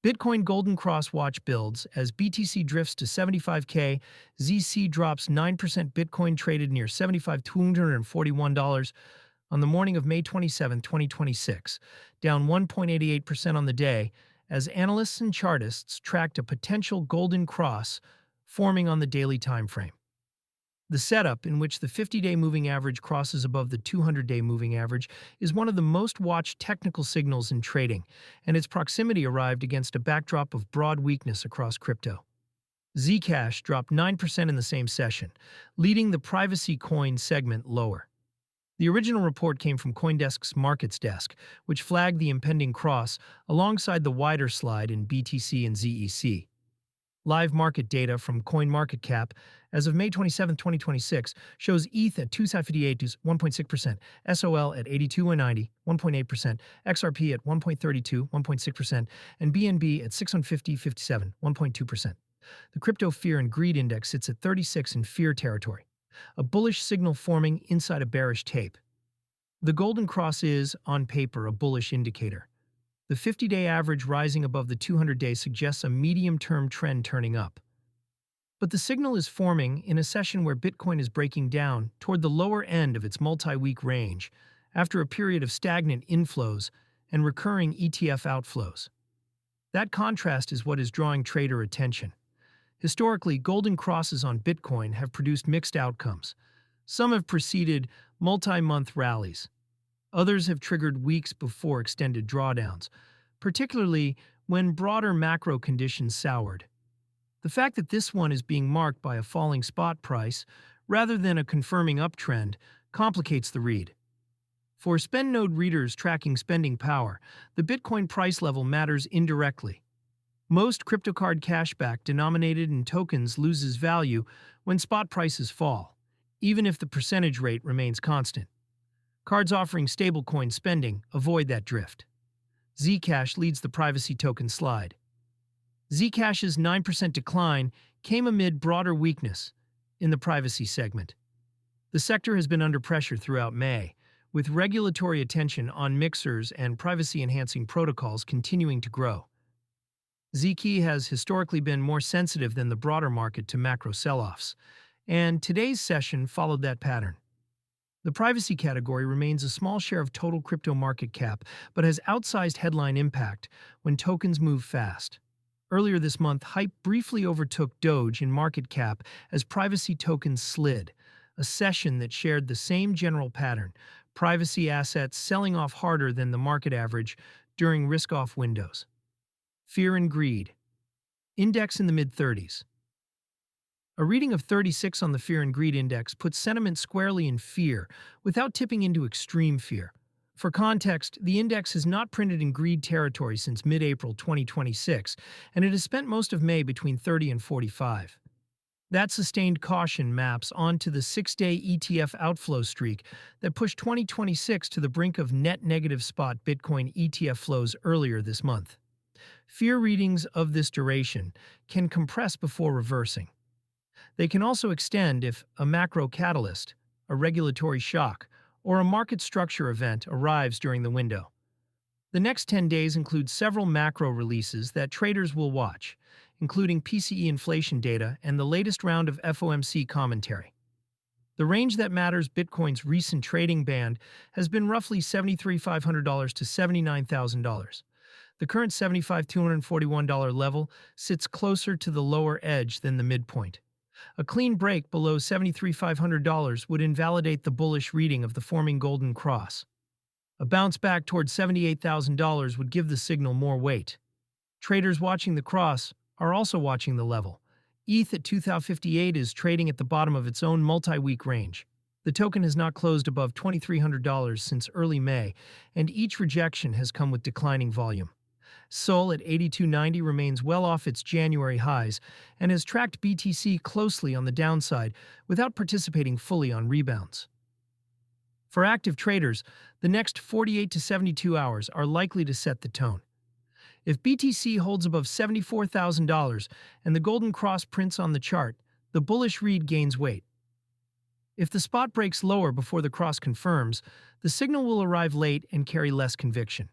Bitcoin Golden Cross watch builds as BTC drifts to 75K, ZC drops 9%. Bitcoin traded near $75,241 on the morning of May 27, 2026, down 1.88% on the day as analysts and chartists tracked a potential golden cross forming on the daily time frame. The setup, in which the 50-day moving average crosses above the 200-day moving average, is one of the most watched technical signals in trading, and its proximity arrived against a backdrop of broad weakness across crypto. Zcash dropped 9% in the same session, leading the privacy coin segment lower. The original report came from CoinDesk's Markets Desk, which flagged the impending cross alongside the wider slide in BTC and ZEC. Live market data from CoinMarketCap as of May 27, 2026, shows ETH at 258, 1.6%, SOL at 82.90, 1.8%, XRP at 1.32, 1.6%, and BNB at 650.57, 1.2%. The Crypto Fear and Greed Index sits at 36 in fear territory, a bullish signal forming inside a bearish tape. The Golden Cross is, on paper, a bullish indicator. The 50-day average rising above the 200-day suggests a medium-term trend turning up. But the signal is forming in a session where Bitcoin is breaking down toward the lower end of its multi-week range after a period of stagnant inflows and recurring ETF outflows. That contrast is what is drawing trader attention. Historically, golden crosses on Bitcoin have produced mixed outcomes. Some have preceded multi-month rallies. Others have triggered weeks before extended drawdowns, particularly when broader macro conditions soured. The fact that this one is being marked by a falling spot price rather than a confirming uptrend complicates the read. For spend node readers tracking spending power, the Bitcoin price level matters indirectly. Most cryptocard cashback denominated in tokens loses value when spot prices fall, even if the percentage rate remains constant. Cards offering stablecoin spending avoid that drift. Zcash leads the privacy token slide. Zcash's 9% decline came amid broader weakness in the privacy segment. The sector has been under pressure throughout May, with regulatory attention on mixers and privacy-enhancing protocols continuing to grow. ZEC has historically been more sensitive than the broader market to macro sell-offs, and today's session followed that pattern. The privacy category remains a small share of total crypto market cap, but has outsized headline impact when tokens move fast. Earlier this month, hype briefly overtook Doge in market cap as privacy tokens slid, a session that shared the same general pattern, privacy assets selling off harder than the market average during risk-off windows. Fear and greed. Index in the mid-30s. A reading of 36 on the Fear and Greed Index puts sentiment squarely in fear without tipping into extreme fear. For context, the index has not printed in greed territory since mid-April 2026, and it has spent most of May between 30 and 45. That sustained caution maps onto the 6-day ETF outflow streak that pushed 2026 to the brink of net negative spot Bitcoin ETF flows earlier this month. Fear readings of this duration can compress before reversing. They can also extend if a macro catalyst, a regulatory shock, or a market structure event arrives during the window. The next 10 days include several macro releases that traders will watch, including PCE inflation data and the latest round of FOMC commentary. The range that matters, Bitcoin's recent trading band, has been roughly $73,500 to $79,000. The current $75,241 level sits closer to the lower edge than the midpoint. A clean break below $73,500 would invalidate the bullish reading of the forming golden cross. A bounce back towards $78,000 would give the signal more weight. Traders watching the cross are also watching the level. ETH at 2,058 is trading at the bottom of its own multi-week range. The token has not closed above $2,300 since early May, and each rejection has come with declining volume. SOL at 82.90 remains well off its January highs and has tracked BTC closely on the downside without participating fully on rebounds. For active traders, the next 48 to 72 hours are likely to set the tone. If BTC holds above $74,000 and the golden cross prints on the chart, the bullish read gains weight. If the spot breaks lower before the cross confirms, the signal will arrive late and carry less conviction.